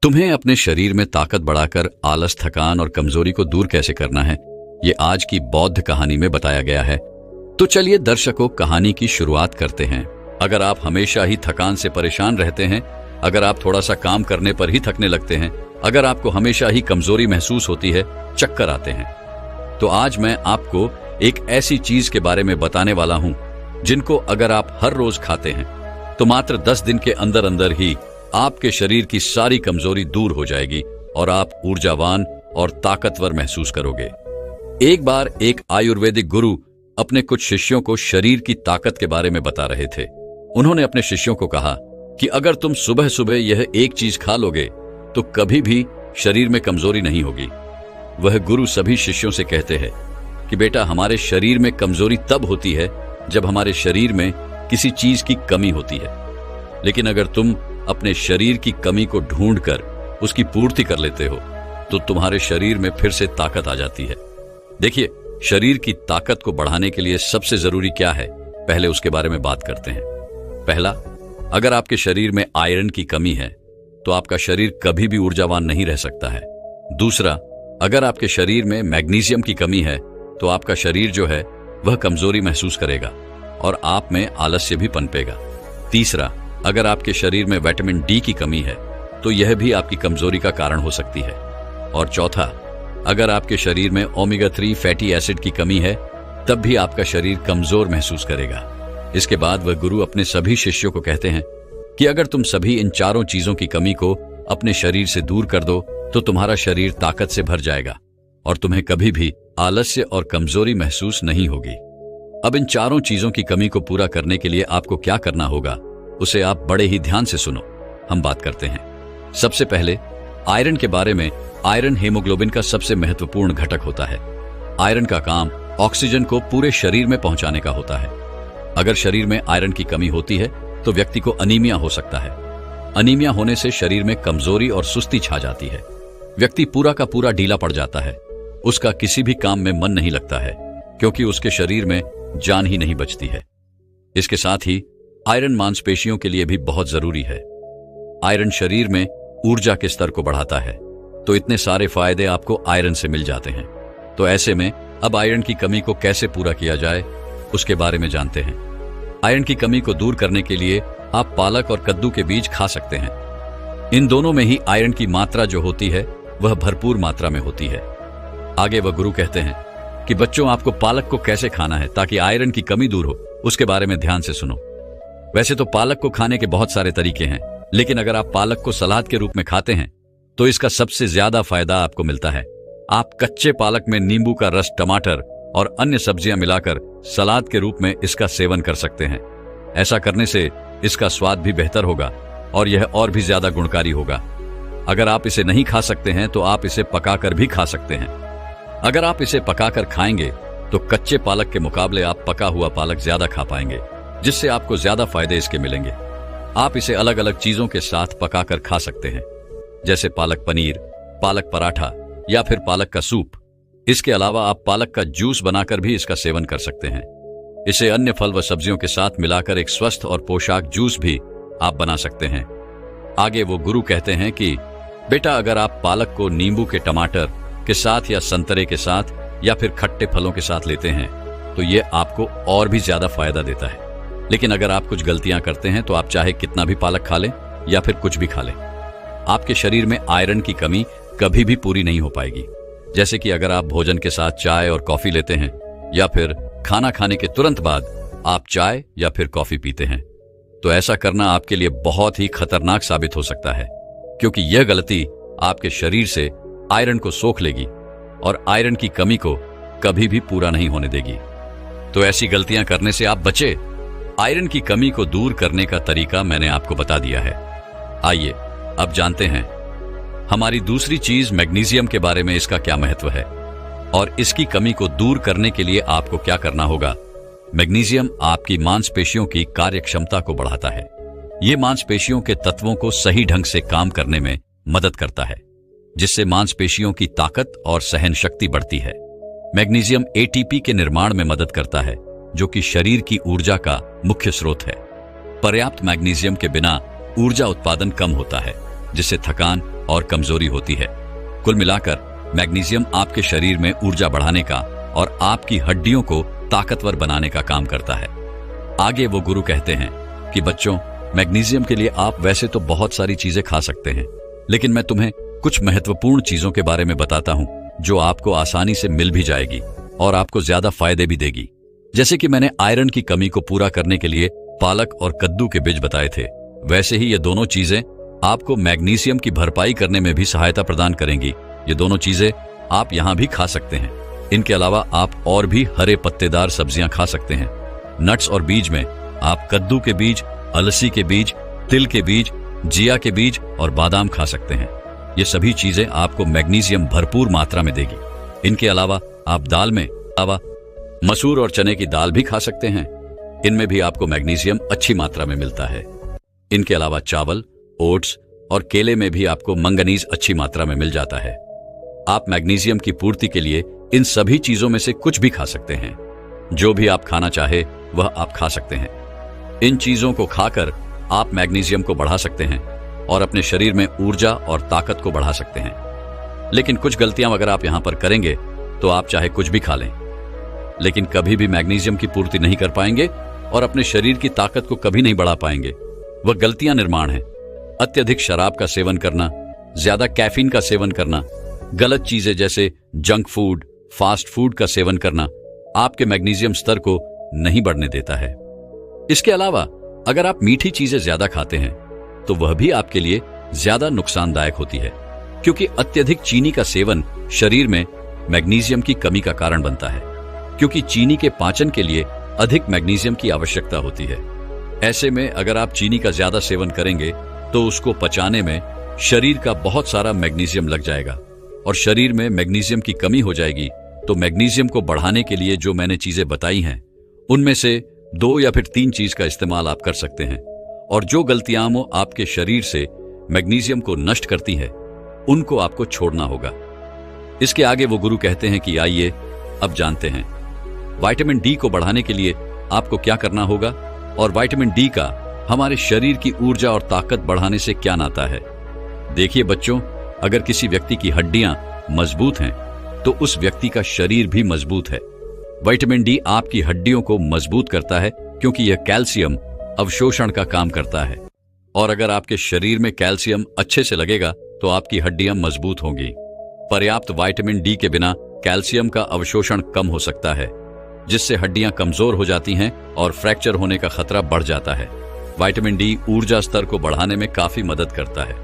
तुम्हें अपने शरीर में ताकत बढ़ाकर आलस, थकान और कमजोरी को दूर कैसे करना है, ये आज की बौद्ध कहानी में बताया गया है। तो चलिए दर्शकों, कहानी की शुरुआत करते हैं। अगर आप हमेशा ही थकान से परेशान रहते हैं, अगर आप थोड़ा सा काम करने पर ही थकने लगते हैं, अगर आपको हमेशा ही कमजोरी महसूस होती है, चक्कर आते हैं, तो आज मैं आपको एक ऐसी चीज के बारे में बताने वाला हूं जिनको अगर आप हर रोज खाते हैं तो मात्र 10 दिन के अंदर अंदर ही आपके शरीर की सारी कमजोरी दूर हो जाएगी और आप ऊर्जावान और ताकतवर महसूस करोगे। एक बार एक आयुर्वेदिक गुरु अपने कुछ शिष्यों को शरीर की ताकत के बारे में बता रहे थे। उन्होंने अपने शिष्यों को कहा कि अगर तुम सुबह सुबह यह एक चीज खा लोगे तो कभी भी शरीर में कमजोरी नहीं होगी। वह गुरु सभी शिष्यों से कहते हैं कि बेटा, हमारे शरीर में कमजोरी तब होती है जब हमारे शरीर में किसी चीज की कमी होती है, लेकिन अगर तुम अपने शरीर की कमी को ढूंढकर उसकी पूर्ति कर लेते हो तो तुम्हारे शरीर में फिर से ताकत आ जाती है। देखिए, शरीर की ताकत को बढ़ाने के लिए सबसे जरूरी क्या है, पहले उसके बारे में बात करते हैं। पहला, अगर आपके शरीर में आयरन की कमी है तो आपका शरीर कभी भी ऊर्जावान नहीं रह सकता है। दूसरा, अगर आपके शरीर में मैग्नीशियम की कमी है तो आपका शरीर जो है वह कमजोरी महसूस करेगा और आप में आलस्य भी पनपेगा। तीसरा, अगर आपके शरीर में विटामिन डी की कमी है तो यह भी आपकी कमजोरी का कारण हो सकती है। और चौथा, अगर आपके शरीर में ओमेगा 3 फैटी एसिड की कमी है तब भी आपका शरीर कमजोर महसूस करेगा। इसके बाद वह गुरु अपने सभी शिष्यों को कहते हैं कि अगर तुम सभी इन चारों चीजों की कमी को अपने शरीर से दूर कर दो तो तुम्हारा शरीर ताकत से भर जाएगा और तुम्हें कभी भी आलस्य और कमजोरी महसूस नहीं होगी। अब इन चारों चीजों की कमी को पूरा करने के लिए आपको क्या करना होगा, उसे आप बड़े ही ध्यान से सुनो। हम बात करते हैं। सबसे पहले आयरन के बारे में। आयरन हीमोग्लोबिन का सबसे महत्वपूर्ण घटक होता है। आयरन का काम ऑक्सीजन को पूरे शरीर में पहुंचाने का होता है। अगर शरीर में आयरन की कमी होती है तो व्यक्ति को अनीमिया हो सकता है। अनीमिया होने से शरीर में कमजोरी और सुस्ती छा जाती है। व्यक्ति पूरा का पूरा ढीला पड़ जाता है। उसका किसी भी काम में मन नहीं लगता है क्योंकि उसके शरीर में जान ही नहीं बचती है। इसके साथ ही आयरन मांसपेशियों के लिए भी बहुत जरूरी है। आयरन शरीर में ऊर्जा के स्तर को बढ़ाता है, तो इतने सारे फायदे आपको आयरन से मिल जाते हैं। तो ऐसे में अब आयरन की कमी को कैसे पूरा किया जाए उसके बारे में जानते हैं। आयरन की कमी को दूर करने के लिए आप पालक और कद्दू के बीज खा सकते हैं। इन दोनों में ही आयरन की मात्रा जो होती है वह भरपूर मात्रा में होती है। आगे वह गुरु कहते हैं कि बच्चों, आपको पालक को कैसे खाना है ताकि आयरन की कमी दूर हो, उसके बारे में ध्यान से सुनो। वैसे तो पालक को खाने के बहुत सारे तरीके हैं, लेकिन अगर आप पालक को सलाद के रूप में खाते हैं तो इसका सबसे ज्यादा फायदा आपको मिलता है। आप कच्चे पालक में नींबू का रस, टमाटर और अन्य सब्जियां मिलाकर सलाद के रूप में इसका सेवन कर सकते हैं। ऐसा करने से इसका स्वाद भी बेहतर होगा और यह और भी ज्यादा गुणकारी होगा। अगर आप इसे नहीं खा सकते हैं तो आप इसे पकाकर भी खा सकते हैं। अगर आप इसे पकाकर खाएंगे तो कच्चे पालक के मुकाबले आप पका हुआ पालक ज्यादा खा पाएंगे, जिससे आपको ज्यादा फायदे इसके मिलेंगे। आप इसे अलग अलग चीजों के साथ पकाकर खा सकते हैं, जैसे पालक पनीर, पालक पराठा या फिर पालक का सूप। इसके अलावा आप पालक का जूस बनाकर भी इसका सेवन कर सकते हैं। इसे अन्य फल व सब्जियों के साथ मिलाकर एक स्वस्थ और पोषक जूस भी आप बना सकते हैं। आगे वो गुरु कहते हैं कि बेटा, अगर आप पालक को नींबू के, टमाटर के साथ या संतरे के साथ या फिर खट्टे फलों के साथ लेते हैं तो ये आपको और भी ज्यादा फायदा देता है। लेकिन अगर आप कुछ गलतियां करते हैं तो आप चाहे कितना भी पालक खा लें या फिर कुछ भी खा लें, आपके शरीर में आयरन की कमी कभी भी पूरी नहीं हो पाएगी। जैसे कि अगर आप भोजन के साथ चाय और कॉफी लेते हैं या फिर खाना खाने के तुरंत बाद आप चाय या फिर कॉफी पीते हैं, तो ऐसा करना आपके लिए बहुत ही खतरनाक साबित हो सकता है, क्योंकि यह गलती आपके शरीर से आयरन को सोख लेगी और आयरन की कमी को कभी भी पूरा नहीं होने देगी। तो ऐसी गलतियां करने से आप बचे। आयरन की कमी को दूर करने का तरीका मैंने आपको बता दिया है। आइए अब जानते हैं हमारी दूसरी चीज मैग्नीशियम के बारे में। इसका क्या महत्व है और इसकी कमी को दूर करने के लिए आपको क्या करना होगा। मैग्नीशियम आपकी मांसपेशियों की कार्य क्षमता को बढ़ाता है। ये मांसपेशियों के तत्वों को सही ढंग से काम करने में मदद करता है, जिससे मांसपेशियों की ताकत और सहन शक्ति बढ़ती है। मैग्नीशियम एटीपी के निर्माण में मदद करता है, जो कि शरीर की ऊर्जा का मुख्य स्रोत है। पर्याप्त मैग्नीशियम के बिना ऊर्जा उत्पादन कम होता है, जिससे थकान और कमजोरी होती है। कुल मिलाकर मैग्नीशियम आपके शरीर में ऊर्जा बढ़ाने का और आपकी हड्डियों को ताकतवर बनाने का काम करता है। आगे वो गुरु कहते हैं कि बच्चों, मैग्नीशियम के लिए आप वैसे तो बहुत सारी चीजें खा सकते हैं, लेकिन मैं तुम्हें कुछ महत्वपूर्ण चीजों के बारे में बताता हूं जो आपको आसानी से मिल भी जाएगी और आपको ज्यादा फायदे भी देगी। जैसे कि मैंने आयरन की कमी को पूरा करने के लिए पालक और कद्दू के बीज बताए थे, वैसे ही ये दोनों चीजें आपको मैग्नीशियम की भरपाई करने में भी सहायता प्रदान करेंगी। ये दोनों चीजें आप यहां भी खा सकते हैं। इनके अलावा आप और भी हरे पत्तेदार सब्जियां खा सकते हैं। नट्स और बीज में आप कद्दू के बीज, अलसी के बीज, तिल के बीज, जिया के बीज और बादाम खा सकते हैं। ये सभी चीजें आपको मैग्नीशियम भरपूर मात्रा में देगी। इनके अलावा आप दाल में मसूर और चने की दाल भी खा सकते हैं। इनमें भी आपको मैग्नीशियम अच्छी मात्रा में मिलता है। इनके अलावा चावल, ओट्स और केले में भी आपको मंगनीज अच्छी मात्रा में मिल जाता है। आप मैग्नीशियम की पूर्ति के लिए इन सभी चीजों में से कुछ भी खा सकते हैं। जो भी आप खाना चाहे वह आप खा सकते हैं। इन चीजों को खाकर आप मैग्नीशियम को बढ़ा सकते हैं और अपने शरीर में ऊर्जा और ताकत को बढ़ा सकते हैं। लेकिन कुछ गलतियां अगर आप यहां पर करेंगे तो आप चाहे कुछ भी खा लें, लेकिन कभी भी मैग्नीशियम की पूर्ति नहीं कर पाएंगे और अपने शरीर की ताकत को कभी नहीं बढ़ा पाएंगे। वह गलतियां निर्माण है। अत्यधिक शराब का सेवन करना, ज्यादा कैफीन का सेवन करना, गलत चीजें जैसे जंक फूड, फास्ट फूड का सेवन करना आपके मैग्नीशियम स्तर को नहीं बढ़ने देता है। इसके अलावा अगर आप मीठी चीजें ज्यादा खाते हैं तो वह भी आपके लिए ज्यादा नुकसानदायक होती है, क्योंकि अत्यधिक चीनी का सेवन शरीर में मैग्नीशियम की कमी का कारण बनता है, क्योंकि चीनी के पाचन के लिए अधिक मैग्नीशियम की आवश्यकता होती है। ऐसे में अगर आप चीनी का ज्यादा सेवन करेंगे तो उसको पचाने में शरीर का बहुत सारा मैग्नीशियम लग जाएगा और शरीर में मैग्नीशियम की कमी हो जाएगी। तो मैग्नीशियम को बढ़ाने के लिए जो मैंने चीजें बताई हैं उनमें से 2 या फिर 3 चीज का इस्तेमाल आप कर सकते हैं, और जो गलतियां आपके शरीर से मैग्नीशियम को नष्ट करती है उनको आपको छोड़ना होगा। इसके आगे वो गुरु कहते हैं कि आइए अब जानते हैं विटामिन डी को बढ़ाने के लिए आपको क्या करना होगा और विटामिन डी का हमारे शरीर की ऊर्जा और ताकत बढ़ाने से क्या नाता है। देखिए बच्चों, अगर किसी व्यक्ति की हड्डियां मजबूत हैं तो उस व्यक्ति का शरीर भी मजबूत है। विटामिन डी आपकी हड्डियों को मजबूत करता है क्योंकि यह कैल्शियम अवशोषण का काम करता है, और अगर आपके शरीर में कैल्शियम अच्छे से लगेगा तो आपकी हड्डियां मजबूत होंगी। पर्याप्त विटामिन डी के बिना कैल्शियम का अवशोषण कम हो सकता है, जिससे हड्डियां कमजोर हो जाती हैं और फ्रैक्चर होने का खतरा बढ़ जाता है। विटामिन डी ऊर्जा स्तर को बढ़ाने में काफी मदद करता है।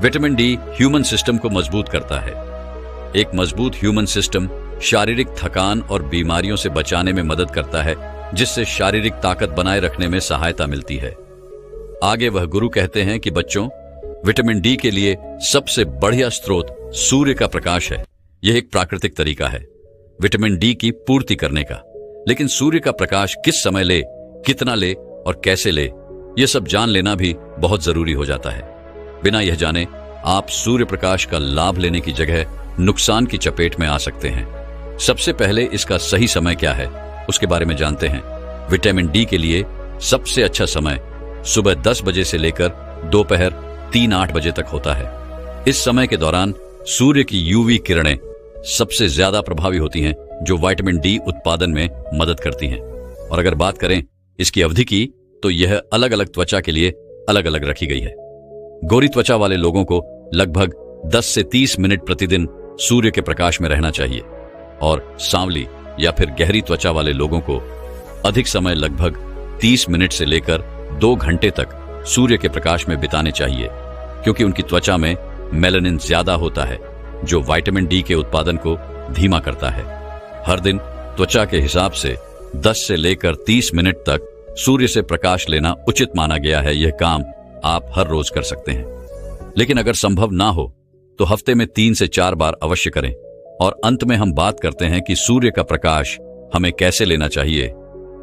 विटामिन डी ह्यूमन सिस्टम को मजबूत करता है। एक मजबूत ह्यूमन सिस्टम शारीरिक थकान और बीमारियों से बचाने में मदद करता है, जिससे शारीरिक ताकत बनाए रखने में सहायता मिलती है। आगे वह गुरु कहते हैं कि बच्चों, विटामिन डी के लिए सबसे बढ़िया स्रोत सूर्य का प्रकाश है। यह एक प्राकृतिक तरीका है विटामिन डी की पूर्ति करने का। लेकिन सूर्य का प्रकाश किस समय ले, कितना ले और कैसे ले, यह सब जान लेना भी बहुत जरूरी हो जाता है। बिना यह जाने आप सूर्य प्रकाश का लाभ लेने की जगह नुकसान की चपेट में आ सकते हैं। सबसे पहले इसका सही समय क्या है उसके बारे में जानते हैं। विटामिन डी के लिए सबसे अच्छा समय सुबह 10 बजे से लेकर दोपहर 3-8 बजे तक होता है। इस समय के दौरान सूर्य की यूवी किरणें सबसे ज्यादा प्रभावी होती हैं, जो विटामिन डी उत्पादन में मदद करती हैं। और अगर बात करें इसकी अवधि की, तो यह अलग अलग त्वचा के लिए अलग अलग रखी गई है। गोरी त्वचा वाले लोगों को लगभग 10 से 30 मिनट प्रतिदिन सूर्य के प्रकाश में रहना चाहिए, और सांवली या फिर गहरी त्वचा वाले लोगों को अधिक समय लगभग 30 मिनट से लेकर 2 घंटे तक सूर्य के प्रकाश में बिताने चाहिए, क्योंकि उनकी त्वचा में मेलानिन ज्यादा होता है, जो विटामिन डी के उत्पादन को धीमा करता है। हर दिन त्वचा के हिसाब से 10 से लेकर 30 मिनट तक सूर्य से प्रकाश लेना उचित माना गया है। यह काम आप हर रोज कर सकते हैं, लेकिन अगर संभव ना हो तो हफ्ते में 3 से 4 बार अवश्य करें। और अंत में हम बात करते हैं कि सूर्य का प्रकाश हमें कैसे लेना चाहिए।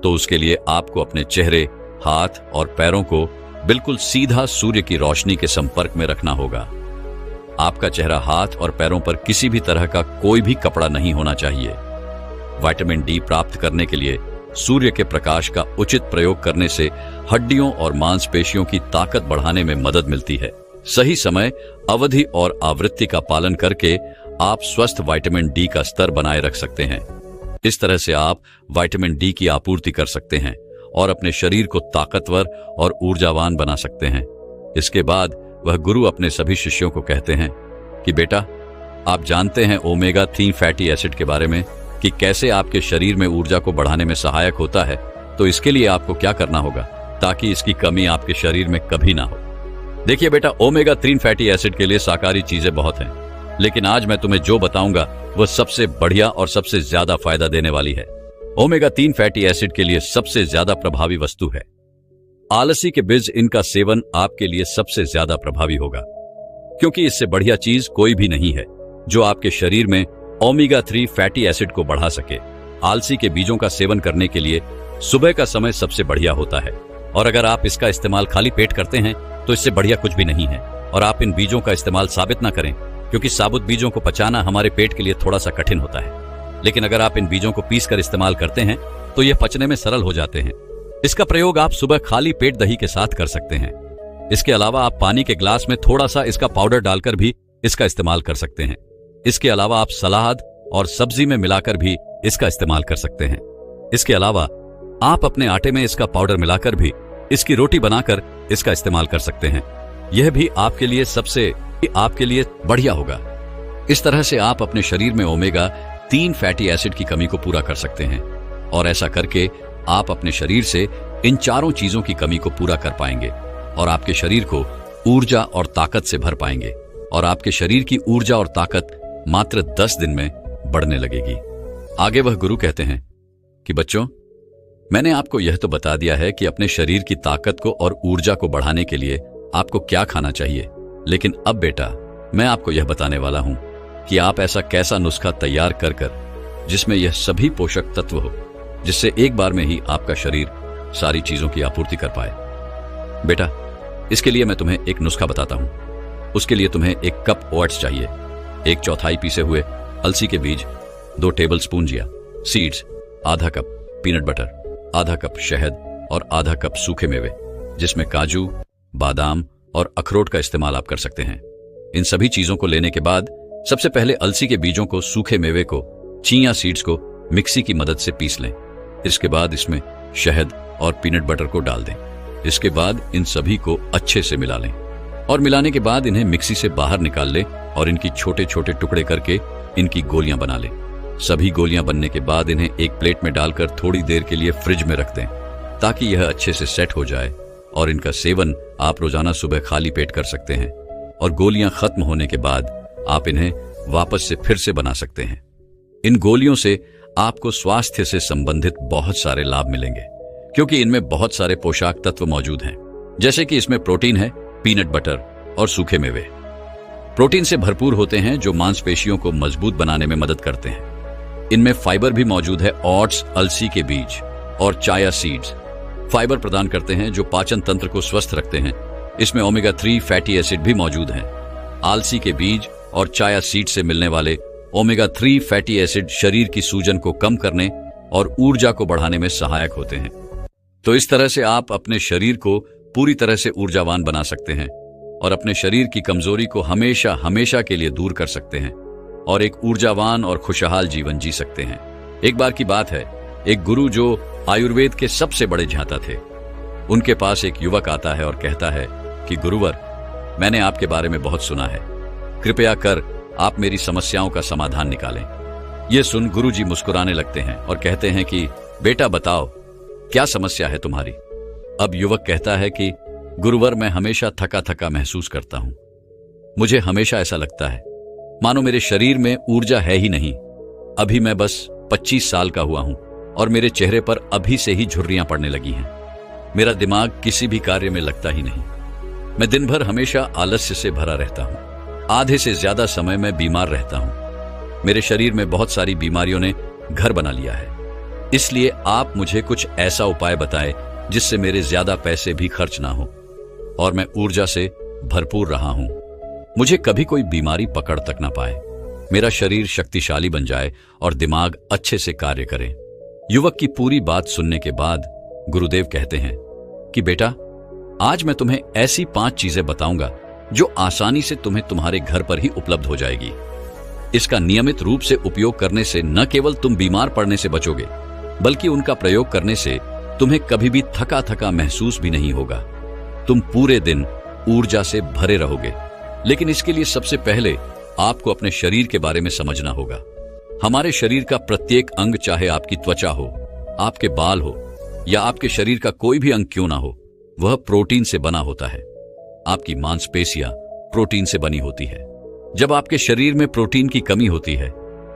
तो उसके लिए आपको अपने चेहरे, हाथ और पैरों को बिल्कुल सीधा सूर्य की रोशनी के संपर्क में रखना होगा। आपका चेहरा, हाथ और पैरों पर किसी भी तरह का कोई भी कपड़ा नहीं होना चाहिए। विटामिन डी प्राप्त करने के लिए सूर्य के प्रकाश का उचित प्रयोग करने से हड्डियों और मांसपेशियों की ताकत बढ़ाने में मदद मिलती है। सही समय, अवधि और आवृत्ति का पालन करके आप स्वस्थ विटामिन डी का स्तर बनाए रख सकते हैं। इस तरह से आप विटामिन डी की आपूर्ति कर सकते हैं और अपने शरीर को ताकतवर और ऊर्जावान बना सकते हैं। इसके बाद वह गुरु अपने सभी शिष्यों को कहते हैं कि बेटा, आप जानते हैं ओमेगा 3 फैटी एसिड के बारे में कि कैसे आपके शरीर में ऊर्जा को बढ़ाने में सहायक होता है। तो इसके लिए आपको क्या करना होगा ताकि इसकी कमी आपके शरीर में कभी ना हो। देखिए बेटा, ओमेगा 3 फैटी एसिड के लिए शाकाहारी चीजें बहुत हैं, लेकिन आज मैं तुम्हें जो बताऊंगा वह सबसे बढ़िया और सबसे ज्यादा फायदा देने वाली है। ओमेगा 3 फैटी एसिड के लिए सबसे ज्यादा प्रभावी वस्तु है आलसी के बीज। इनका सेवन आपके लिए सबसे ज्यादा प्रभावी होगा, क्योंकि इससे बढ़िया चीज कोई भी नहीं है जो आपके शरीर में ओमेगा 3 फैटी एसिड को बढ़ा सके। आलसी के बीजों का सेवन करने के लिए सुबह का समय सबसे बढ़िया होता है, और अगर आप इसका इस्तेमाल खाली पेट करते हैं तो इससे बढ़िया कुछ भी नहीं है। और आप इन बीजों का इस्तेमाल साबित ना करें, क्योंकि साबुत बीजों को पचाना हमारे पेट के लिए थोड़ा सा कठिन होता है, लेकिन अगर आप इन बीजों को पीस कर इस्तेमाल करते हैं तो ये पचने में सरल हो जाते हैं। इसका प्रयोग आप सुबह खाली पेट दही के साथ कर सकते हैं। इसके अलावा आप पानी के ग्लास में थोड़ा सा इसका पाउडर डालकर भी इसका इस्तेमाल कर सकते हैं। इसके अलावा आप सलाद और सब्जी में मिलाकर भी इसका इस्तेमाल कर सकते हैं। इसके अलावा आप अपने आटे में इसका पाउडर मिलाकर भी इसकी रोटी बनाकर इसका इस्तेमाल कर सकते हैं। यह भी आपके लिए बढ़िया होगा। इस तरह से आप अपने शरीर में ओमेगा 3 फैटी एसिड की कमी को पूरा कर सकते हैं, और ऐसा करके आप अपने शरीर से इन चारों चीजों की कमी को पूरा कर पाएंगे और आपके शरीर को ऊर्जा और ताकत से भर पाएंगे, और आपके शरीर की ऊर्जा और ताकत मात्र 10 दिन में बढ़ने लगेगी। आगे वह गुरु कहते हैं कि बच्चों, मैंने आपको यह तो बता दिया है कि अपने शरीर की ताकत को और ऊर्जा को बढ़ाने के लिए आपको क्या खाना चाहिए, लेकिन अब बेटा, मैं आपको यह बताने वाला हूं कि आप ऐसा कैसा नुस्खा तैयार कर जिसमें यह सभी पोषक तत्व हो, जिससे एक बार में ही आपका शरीर सारी चीजों की आपूर्ति कर पाए। बेटा, इसके लिए मैं तुम्हें एक नुस्खा बताता हूं। उसके लिए तुम्हें 1 कप ओट्स चाहिए, 1/4 पीसे हुए अलसी के बीज, 2 टेबलस्पून जिया सीड्स, आधा कप पीनट बटर, आधा कप शहद और आधा कप सूखे मेवे, जिसमें काजू, बादाम और अखरोट का इस्तेमाल आप कर सकते हैं। इन सभी चीजों को लेने के बाद सबसे पहले अलसी के बीजों को, सूखे मेवे को, चिया सीड्स को मिक्सी की मदद से पीस लें। इसके बाद इसमें शहद और पीनट बटर को डाल दें। इसके बाद इन सभी को अच्छे से मिला लें, और मिलाने के बाद इन्हें मिक्सी से बाहर निकाल लें और इनकी छोटे छोटे टुकड़े करके इनकी गोलियां बना लें। सभी गोलियां बनने के बाद इन्हें एक प्लेट में डालकर थोड़ी देर के लिए फ्रिज में रख दें, ताकि यह अच्छे से सेट हो जाए, और इनका सेवन आप रोजाना सुबह खाली पेट कर सकते हैं। और गोलियां खत्म होने के बाद आप इन्हें वापस से फिर से बना सकते हैं। इन गोलियों से आपको स्वास्थ्य से संबंधित बहुत सारे लाभ मिलेंगे, क्योंकि इनमें बहुत सारे पोषक तत्व मौजूद हैं, जैसे कि इसमें प्रोटीन है, पीनट बटर और सूखे मेवे प्रोटीन से भरपूर होते हैं, जो मांसपेशियों को मजबूत बनाने में मदद करते हैं। इनमें फाइबर भी मौजूद है। ओट्स, अलसी के बीज और चाया सीड्स फाइबर प्रदान करते हैं, जो पाचन तंत्र को स्वस्थ रखते हैं। इसमें ओमेगा 3 फैटी एसिड भी मौजूद हैं। अलसी के बीज और चाया सीड से मिलने वाले ओमेगा 3 फैटी एसिड शरीर की सूजन को कम करने और ऊर्जा को बढ़ाने में सहायक होते हैं। तो इस तरह से आप अपने शरीर को पूरी तरह से ऊर्जावान बना सकते हैं और अपने शरीर की कमजोरी को हमेशा हमेशा के लिए दूर कर सकते हैं और एक ऊर्जावान और खुशहाल जीवन जी सकते हैं। एक बार की बात है, एक गुरु जो आयुर्वेद के सबसे बड़े ज्ञाता थे, उनके पास एक युवक आता है और कहता है कि गुरुवर, मैंने आपके बारे में बहुत सुना है, कृपया कर आप मेरी समस्याओं का समाधान निकालें। ये सुन गुरुजी मुस्कुराने लगते हैं और कहते हैं कि बेटा बताओ, क्या समस्या है तुम्हारी। अब युवक कहता है कि गुरुवर, मैं हमेशा थका थका महसूस करता हूं। मुझे हमेशा ऐसा लगता है मानो मेरे शरीर में ऊर्जा है ही नहीं। अभी मैं बस 25 साल का हुआ हूं और मेरे चेहरे पर अभी से ही झुर्रियां पड़ने लगी हैं। मेरा दिमाग किसी भी कार्य में लगता ही नहीं। मैं दिन भर हमेशा आलस्य से भरा रहता हूं। आधे से ज्यादा समय मैं बीमार रहता हूं। मेरे शरीर में बहुत सारी बीमारियों ने घर बना लिया है। इसलिए आप मुझे कुछ ऐसा उपाय बताएं जिससे मेरे ज्यादा पैसे भी खर्च ना हो और मैं ऊर्जा से भरपूर रहा हूं। मुझे कभी कोई बीमारी पकड़ तक ना पाए। मेरा शरीर शक्तिशाली बन जाए और दिमाग अच्छे से कार्य करे। युवक की पूरी बात सुनने के बाद गुरुदेव कहते हैं कि बेटा, आज मैं तुम्हें ऐसी 5 चीजें बताऊंगा जो आसानी से तुम्हें तुम्हारे घर पर ही उपलब्ध हो जाएगी। इसका नियमित रूप से उपयोग करने से न केवल तुम बीमार पड़ने से बचोगे, बल्कि उनका प्रयोग करने से तुम्हें कभी भी थका थका महसूस भी नहीं होगा। तुम पूरे दिन ऊर्जा से भरे रहोगे। लेकिन इसके लिए सबसे पहले आपको अपने शरीर के बारे में समझना होगा। हमारे शरीर का प्रत्येक अंग, चाहे आपकी त्वचा हो, आपके बाल हो या आपके शरीर का कोई भी अंग क्यों ना हो, वह प्रोटीन से बना होता है। आपकी मांसपेशियां प्रोटीन से बनी होती है। जब आपके शरीर में प्रोटीन की कमी होती है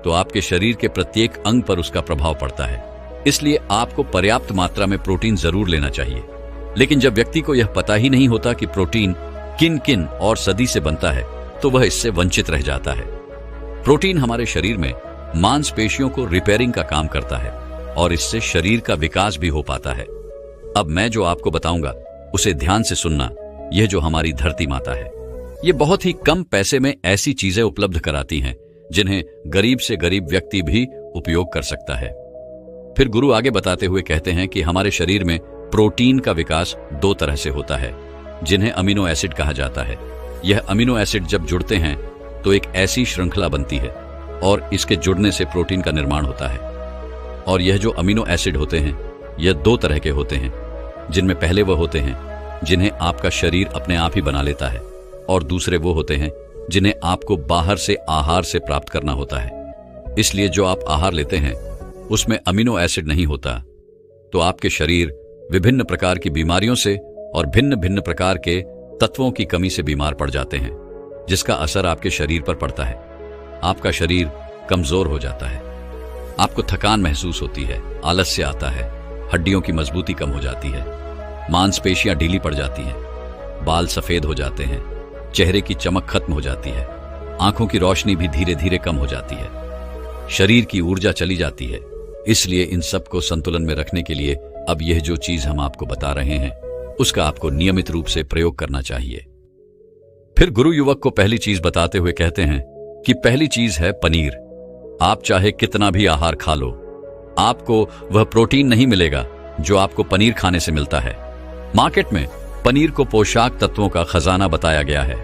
तो आपके शरीर के प्रत्येक अंग पर उसका प्रभाव पड़ता है। इसलिए आपको पर्याप्त मात्रा में प्रोटीन जरूर लेना चाहिए। लेकिन जब व्यक्ति को यह पता ही नहीं होता कि प्रोटीन किन किन और सदी से बनता है, तो वह इससे वंचित रह जाता है। प्रोटीन हमारे शरीर में मांसपेशियों को रिपेयरिंग का काम करता है और इससे शरीर का विकास भी हो पाता है। अब मैं जो आपको बताऊंगा उसे ध्यान से सुनना। यह जो हमारी धरती माता है, ये बहुत ही कम पैसे में ऐसी चीजें उपलब्ध कराती हैं जिन्हें गरीब से गरीब व्यक्ति भी उपयोग कर सकता है। फिर गुरु आगे बताते हुए कहते हैं कि हमारे शरीर में प्रोटीन का विकास दो तरह से होता है, जिन्हें अमीनो एसिड कहा जाता है। यह अमीनो एसिड जब जुड़ते हैं तो एक ऐसी श्रृंखला बनती है और इसके जुड़ने से प्रोटीन का निर्माण होता है। और यह जो अमीनो एसिड होते हैं, यह दो तरह के होते हैं, जिनमें पहले वह होते हैं जिन्हें आपका शरीर अपने आप ही बना लेता है, और दूसरे वो होते हैं जिन्हें आपको बाहर से आहार से प्राप्त करना होता है। इसलिए जो आप आहार लेते हैं उसमें अमीनो एसिड नहीं होता, तो आपके शरीर विभिन्न प्रकार की बीमारियों से और भिन्न भिन्न प्रकार के तत्वों की कमी से बीमार पड़ जाते हैं, जिसका असर आपके शरीर पर पड़ता है। आपका शरीर कमजोर हो जाता है, आपको थकान महसूस होती है, आलस्य आता है, हड्डियों की मजबूती कम हो जाती है, मांसपेशियां ढीली पड़ जाती हैं, बाल सफेद हो जाते हैं, चेहरे की चमक खत्म हो जाती है, आंखों की रोशनी भी धीरे धीरे कम हो जाती है, शरीर की ऊर्जा चली जाती है। इसलिए इन सब को संतुलन में रखने के लिए अब यह जो चीज हम आपको बता रहे हैं उसका आपको नियमित रूप से प्रयोग करना चाहिए। फिर गुरु युवक को पहली चीज बताते हुए कहते हैं कि पहली चीज है पनीर। आप चाहे कितना भी आहार खा लो, आपको वह प्रोटीन नहीं मिलेगा जो आपको पनीर खाने से मिलता है। मार्केट में पनीर को पोषक तत्वों का खजाना बताया गया है।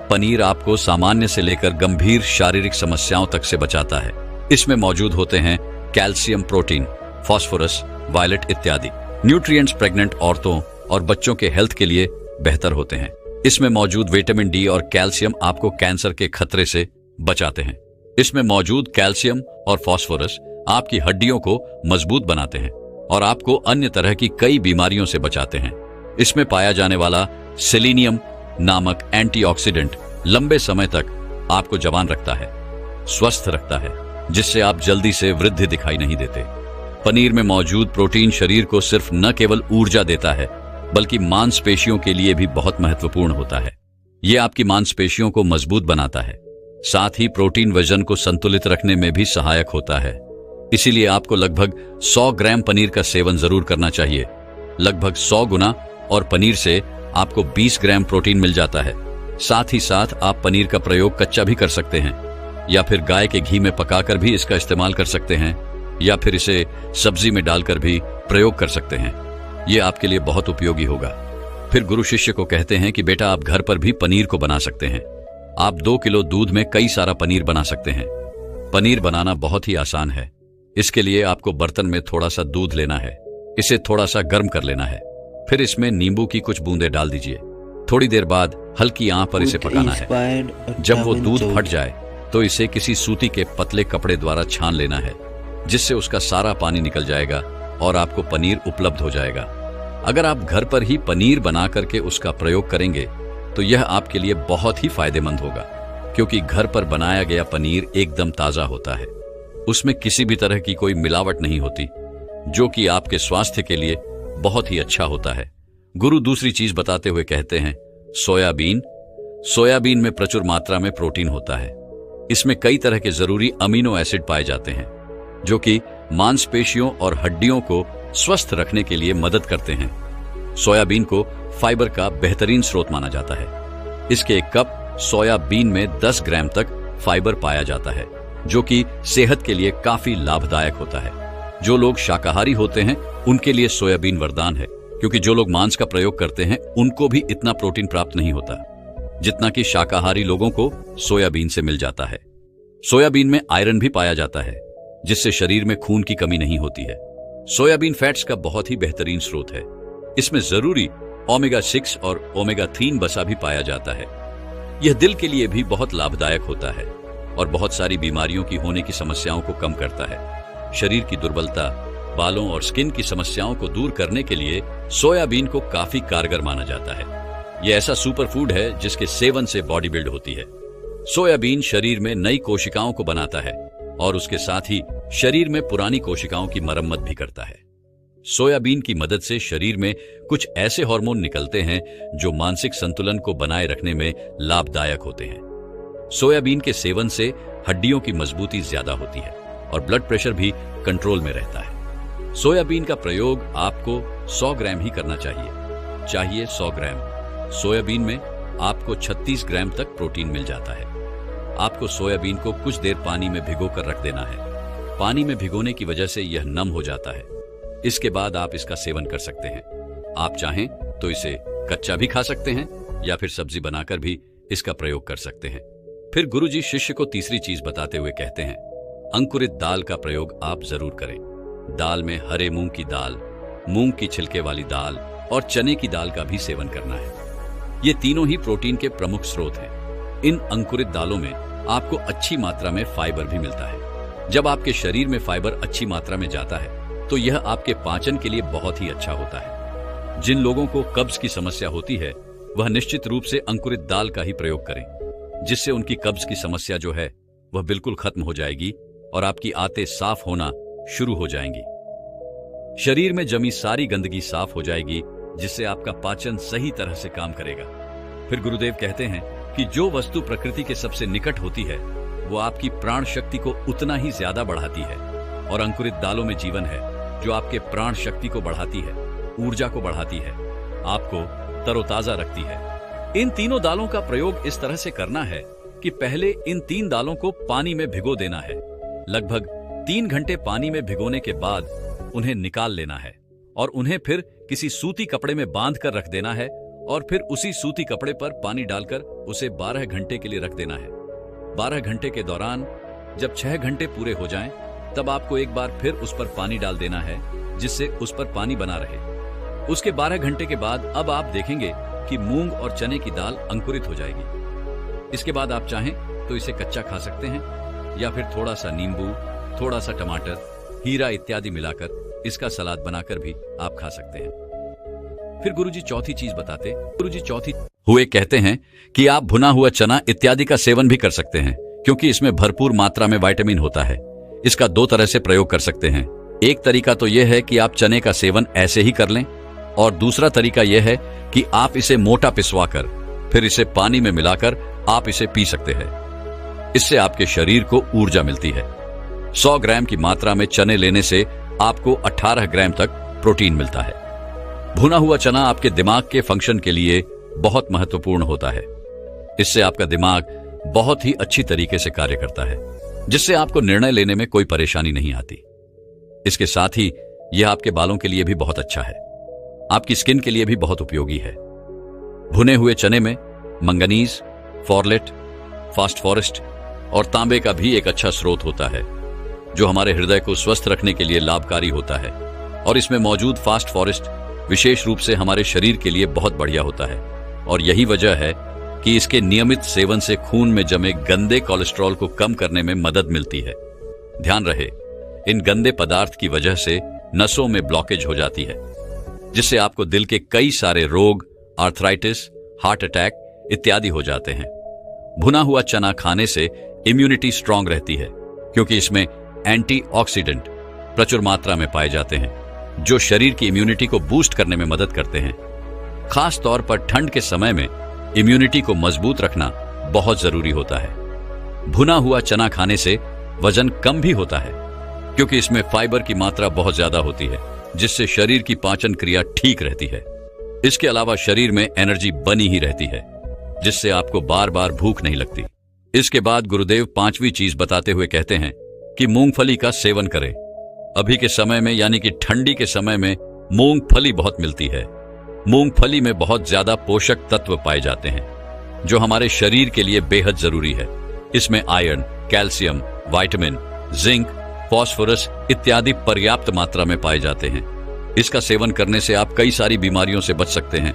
पनीर आपको सामान्य से लेकर गंभीर शारीरिक समस्याओं तक से बचाता है। इसमें मौजूद होते हैं कैल्शियम, प्रोटीन, फास्फोरस, वायलेट इत्यादि न्यूट्रिएंट्स प्रेग्नेंट औरतों और बच्चों के हेल्थ के लिए बेहतर होते हैं। इसमें मौजूद विटामिन डी और कैल्शियम आपको कैंसर के खतरे से बचाते हैं। इसमें मौजूद कैल्शियम और फास्फोरस आपकी हड्डियों को मजबूत बनाते हैं और आपको अन्य तरह की कई बीमारियों से बचाते हैं। इसमें पाया जाने वाला सेलेनियम नामक एंटीऑक्सीडेंट लंबे समय तक आपको जवान रखता है, स्वस्थ रखता है, जिससे आप जल्दी से वृद्धि दिखाई नहीं देते। पनीर में मौजूद प्रोटीन शरीर को सिर्फ न केवल ऊर्जा देता है, बल्कि मांसपेशियों के लिए भी बहुत महत्वपूर्ण होता है। यह आपकी मांसपेशियों को मजबूत बनाता है। साथ ही प्रोटीन वजन को संतुलित रखने में भी सहायक होता है। इसीलिए आपको लगभग 100 ग्राम पनीर का सेवन जरूर करना चाहिए। लगभग 100 गुना, और पनीर से आपको 20 ग्राम प्रोटीन मिल जाता है। साथ ही साथ आप पनीर का प्रयोग कच्चा भी कर सकते हैं, या फिर गाय के घी में पकाकर भी इसका इस्तेमाल कर सकते हैं, या फिर इसे सब्जी में डालकर भी प्रयोग कर सकते हैं। यह आपके लिए बहुत उपयोगी होगा। फिर गुरु शिष्य को कहते हैं कि बेटा, आप घर पर भी पनीर को बना सकते हैं। आप 2 किलो दूध में कई सारा पनीर बना सकते हैं। पनीर बनाना बहुत ही आसान है। इसके लिए आपको बर्तन में थोड़ा सा दूध लेना है, इसे थोड़ा सा गर्म कर लेना है, फिर इसमें नींबू की कुछ बूंदें डाल दीजिए। थोड़ी देर बाद हल्की आंच पर इसे पकाना है। जब वो दूध फट जाए तो इसे किसी सूती के पतले कपड़े द्वारा छान लेना है, जिससे उसका सारा पानी निकल जाएगा और आपको पनीर उपलब्ध हो जाएगा। अगर आप घर पर ही पनीर बना करके उसका प्रयोग करेंगे तो यह आपके लिए बहुत ही फायदेमंद होगा, क्योंकि घर पर बनाया गया पनीर एकदम ताजा होता है। उसमें किसी भी तरह की कोई मिलावट नहीं होती, जो कि आपके स्वास्थ्य के लिए बहुत ही अच्छा होता है। गुरु दूसरी चीज बताते हुए कहते हैं सोयाबीन। सोयाबीन में प्रचुर मात्रा में प्रोटीन होता है। इसमें कई तरह के जरूरी अमीनो एसिड पाए जाते हैं, जो कि मांसपेशियों और हड्डियों को स्वस्थ रखने के लिए मदद करते हैं। सोयाबीन को फाइबर का बेहतरीन स्रोत माना जाता है। इसके एक कप सोयाबीन में 10 ग्राम तक फाइबर पाया जाता है, जो कि सेहत के लिए काफी लाभदायक होता है। जो लोग शाकाहारी होते हैं उनके लिए सोयाबीन वरदान है, क्योंकि जो लोग मांस का प्रयोग करते हैं उनको भी इतना प्रोटीन प्राप्त नहीं होता। जितना कि शाकाहारी लोगों को सोयाबीन से मिल जाता है। सोयाबीन में आयरन भी पाया जाता है, जिससे शरीर में खून की कमी नहीं होती है। सोयाबीन फैट्स का बहुत ही बेहतरीन स्रोत है। इसमें जरूरी ओमेगा 6 और ओमेगा 3 वसा भी पाया जाता है। यह दिल के लिए भी बहुत लाभदायक होता है और बहुत सारी बीमारियों की होने की समस्याओं को कम करता है। शरीर की दुर्बलता, बालों और स्किन की समस्याओं को दूर करने के लिए सोयाबीन को काफी कारगर माना जाता है। यह ऐसा सुपर फूड है जिसके सेवन से बॉडी बिल्ड होती है। सोयाबीन शरीर में नई कोशिकाओं को बनाता है और उसके साथ ही शरीर में पुरानी कोशिकाओं की मरम्मत भी करता है। सोयाबीन की मदद से शरीर में कुछ ऐसे हार्मोन निकलते हैं जो मानसिक संतुलन को बनाए रखने में लाभदायक होते हैं। सोयाबीन के सेवन से हड्डियों की मजबूती ज्यादा होती है और ब्लड प्रेशर भी कंट्रोल में रहता है। सोयाबीन का प्रयोग आपको 100 ग्राम ही करना चाहिए 100 ग्राम। सोयाबीन में आपको 36 ग्राम तक प्रोटीन मिल जाता है। आपको सोयाबीन को कुछ देर पानी में भिगो कर रख देना है। पानी में भिगोने की वजह से यह नम हो जाता है। इसके बाद आप इसका सेवन कर सकते हैं। आप चाहें तो इसे कच्चा भी खा सकते हैं या फिर सब्जी बनाकर भी इसका प्रयोग कर सकते हैं। फिर गुरुजी शिष्य को तीसरी चीज बताते हुए कहते हैं, अंकुरित दाल का प्रयोग आप जरूर करें। दाल में हरे मूंग की दाल, मूंग की छिलके वाली दाल और चने की दाल का भी सेवन करना है। ये तीनों ही प्रोटीन के प्रमुख स्रोत हैं। इन अंकुरित दालों में आपको अच्छी मात्रा में फाइबर भी मिलता है। जब आपके शरीर में फाइबर अच्छी मात्रा में जाता है तो यह आपके पाचन के लिए बहुत ही अच्छा होता है। जिन लोगों को कब्ज की समस्या होती है वह निश्चित रूप से अंकुरित दाल का ही प्रयोग करें, जिससे उनकी कब्ज की समस्या जो है वह बिल्कुल खत्म हो जाएगी और आपकी आंतें साफ होना शुरू हो जाएंगी। शरीर में जमी सारी गंदगी साफ हो जाएगी, जिससे आपका पाचन सही तरह से काम करेगा। फिर गुरुदेव कहते हैं कि जो वस्तु प्रकृति के सबसे निकट होती है वो आपकी प्राण शक्ति को उतना ही ज्यादा बढ़ाती है, और अंकुरित दालों में जीवन है जो आपके प्राण शक्ति को बढ़ाती है, ऊर्जा को बढ़ाती है, आपको तरोताजा रखती है। इन तीनों दालों का प्रयोग इस तरह से करना है कि पहले इन 3 दालों को पानी में भिगो देना है। लगभग 3 घंटे पानी में भिगोने के बाद उन्हें निकाल लेना है और उन्हें फिर किसी सूती कपड़े में बांध कर रख देना है और फिर उसी सूती कपड़े पर पानी डालकर उसे 12 घंटे के लिए रख देना है। 12 घंटे के दौरान जब 6 घंटे पूरे हो जाएं, तब आपको एक बार फिर उस पर पानी डाल देना है, जिससे उस पर पानी बना रहे। उसके 12 घंटे के बाद अब आप देखेंगे कि मूंग और चने की दाल अंकुरित हो जाएगी। इसके बाद आप चाहें तो इसे कच्चा खा सकते हैं या फिर थोड़ा सा नींबू, थोड़ा सा टमाटर, हीरा इत्यादि मिलाकर इसका सलाद बनाकर भी आप खा सकते हैं। फिर गुरुजी चौथी चीज बताते, गुरुजी चौथी हुए कहते हैं कि आप भुना हुआ चना इत्यादि का सेवन भी कर सकते हैं, क्योंकि इसमें भरपूर मात्रा में विटामिन होता है। इसका 2 तरह से प्रयोग कर सकते हैं। एक तरीका तो यह है कि आप चने का सेवन ऐसे ही कर लें, और दूसरा तरीका यह है कि आप इसे मोटा पिसवाकर फिर इसे पानी में मिलाकर आप इसे पी सकते हैं। इससे आपके शरीर को ऊर्जा मिलती है। 100 ग्राम की मात्रा में चने लेने से आपको 18 ग्राम तक प्रोटीन मिलता है। भुना हुआ चना आपके दिमाग के फंक्शन के लिए बहुत महत्वपूर्ण होता है। इससे आपका दिमाग बहुत ही अच्छी तरीके से कार्य करता है, जिससे आपको निर्णय लेने में कोई परेशानी नहीं आती। इसके साथ ही यह आपके बालों के लिए भी बहुत अच्छा है, आपकी स्किन के लिए भी बहुत उपयोगी है। भुने हुए चने में मंगनीज, फॉरलेट, फास्फोरस और तांबे का भी एक अच्छा स्रोत होता है, जो हमारे हृदय को स्वस्थ रखने के लिए लाभकारी होता है। और इसमें मौजूद फास्फोरस विशेष रूप से हमारे शरीर के लिए बहुत बढ़िया होता है, और यही वजह है कि इसके नियमित सेवन से खून में जमे गंदे कोलेस्ट्रॉल को कम करने में मदद मिलती है। ध्यान रहे, इन गंदे पदार्थ की वजह से नसों में ब्लॉकेज हो जाती है, जिससे आपको दिल के कई सारे रोग, आर्थराइटिस, हार्ट अटैक इत्यादि हो जाते हैं। भुना हुआ चना खाने से इम्यूनिटी स्ट्रांग रहती है, क्योंकि इसमें एंटीऑक्सीडेंट प्रचुर मात्रा में पाए जाते हैं, जो शरीर की इम्यूनिटी को बूस्ट करने में मदद करते हैं। खास तौर पर ठंड के समय में इम्यूनिटी को मजबूत रखना बहुत जरूरी होता है। भुना हुआ चना खाने से वजन कम भी होता है, क्योंकि इसमें फाइबर की मात्रा बहुत ज्यादा होती है, जिससे शरीर की पाचन क्रिया ठीक रहती है। इसके अलावा शरीर में एनर्जी बनी ही रहती है, जिससे आपको बार बार भूख नहीं लगती। इसके बाद गुरुदेव 5वीं चीज बताते हुए कहते हैं कि मूंगफली का सेवन करें। अभी के समय में यानी कि ठंडी के समय में मूंगफली बहुत मिलती है। मूंगफली में बहुत ज्यादा पोषक तत्व पाए जाते हैं। जो हमारे शरीर के लिए बेहद जरूरी है। इसमें iron, calcium, vitamin, zinc, phosphorus इत्यादि पर्याप्त मात्रा में पाए जाते हैं। इसका सेवन करने से आप कई सारी बीमारियों से बच सकते हैं।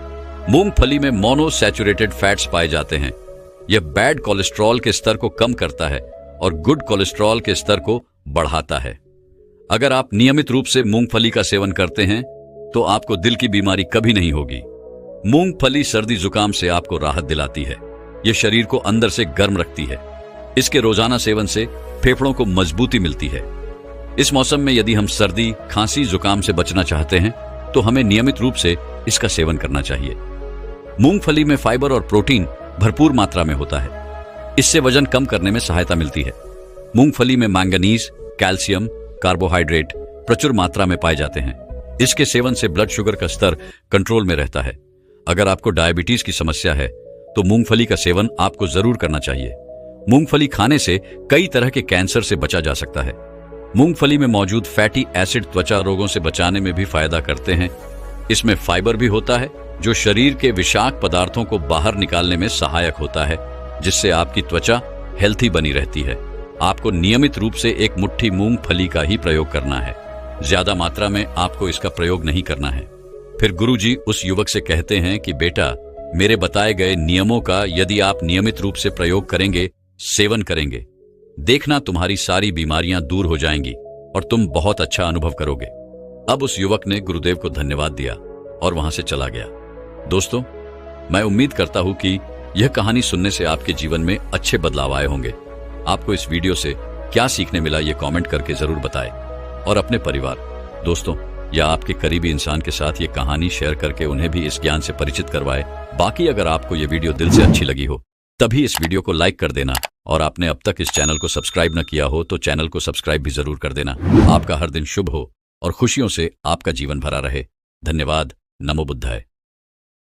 मूंगफली में मोनोसैचुरेटेड फैट्स पाए जाते हैं। यह बैड कोलेस्ट्रॉल के स्तर को कम करता है और गुड कोलेस्ट्रॉल के स्तर को बढ़ाता है। अगर आप नियमित रूप से मूंगफली का सेवन करते हैं तो आपको दिल की बीमारी कभी नहीं होगी। मूंगफली सर्दी जुकाम से आपको राहत दिलाती है। यह शरीर को अंदर से गर्म रखती है। इसके रोजाना सेवन से फेफड़ों को मजबूती मिलती है। इस मौसम में यदि हम सर्दी, खांसी, जुकाम से बचना चाहते हैं तो हमें नियमित रूप से इसका सेवन करना चाहिए। मूंगफली में फाइबर और प्रोटीन भरपूर मात्रा में होता है। इससे वजन कम करने में सहायता मिलती है। मूंगफली में मैंगनीज, कैल्शियम, कार्बोहाइड्रेट प्रचुर मात्रा में पाए जाते हैं। इसके सेवन से ब्लड शुगर का स्तर कंट्रोल में रहता है। अगर आपको डायबिटीज की समस्या है तो मूंगफली का सेवन आपको जरूर करना चाहिए। मूंगफली खाने से कई तरह के कैंसर से बचा जा सकता है। मूंगफली में मौजूद फैटी एसिड त्वचा रोगों से बचाने में भी फायदा करते हैं। इसमें फाइबर भी होता है जो शरीर के विषाक्त पदार्थों को बाहर निकालने में सहायक होता है, जिससे आपकी त्वचा हेल्थी बनी रहती है। आपको नियमित रूप से एक मुट्ठी मूंगफली का ही प्रयोग करना है। ज्यादा मात्रा में आपको इसका प्रयोग नहीं करना है। फिर गुरुजी उस युवक से कहते हैं कि बेटा, मेरे बताए गए नियमों का यदि आप नियमित रूप से प्रयोग करेंगे, सेवन करेंगे, देखना तुम्हारी सारी बीमारियां दूर हो जाएंगी और तुम बहुत अच्छा अनुभव करोगे। अब उस युवक ने गुरुदेव को धन्यवाद दिया और वहां से चला गया। दोस्तों, मैं उम्मीद करता हूं कि यह कहानी सुनने से आपके जीवन में अच्छे बदलाव आए होंगे। आपको इस वीडियो से क्या सीखने मिला ये कमेंट करके जरूर बताएं और अपने परिवार, दोस्तों या आपके करीबी इंसान के साथ ये कहानी शेयर करके उन्हें भी इस ज्ञान से परिचित करवाएं। बाकी अगर आपको ये वीडियो दिल से अच्छी लगी हो तभी इस वीडियो को लाइक कर देना और आपने अब तक इस चैनल को सब्सक्राइब न किया हो तो चैनल को सब्सक्राइब भी जरूर कर देना। आपका हर दिन शुभ हो और खुशियों से आपका जीवन भरा रहे। धन्यवाद। नमो बुद्धाय।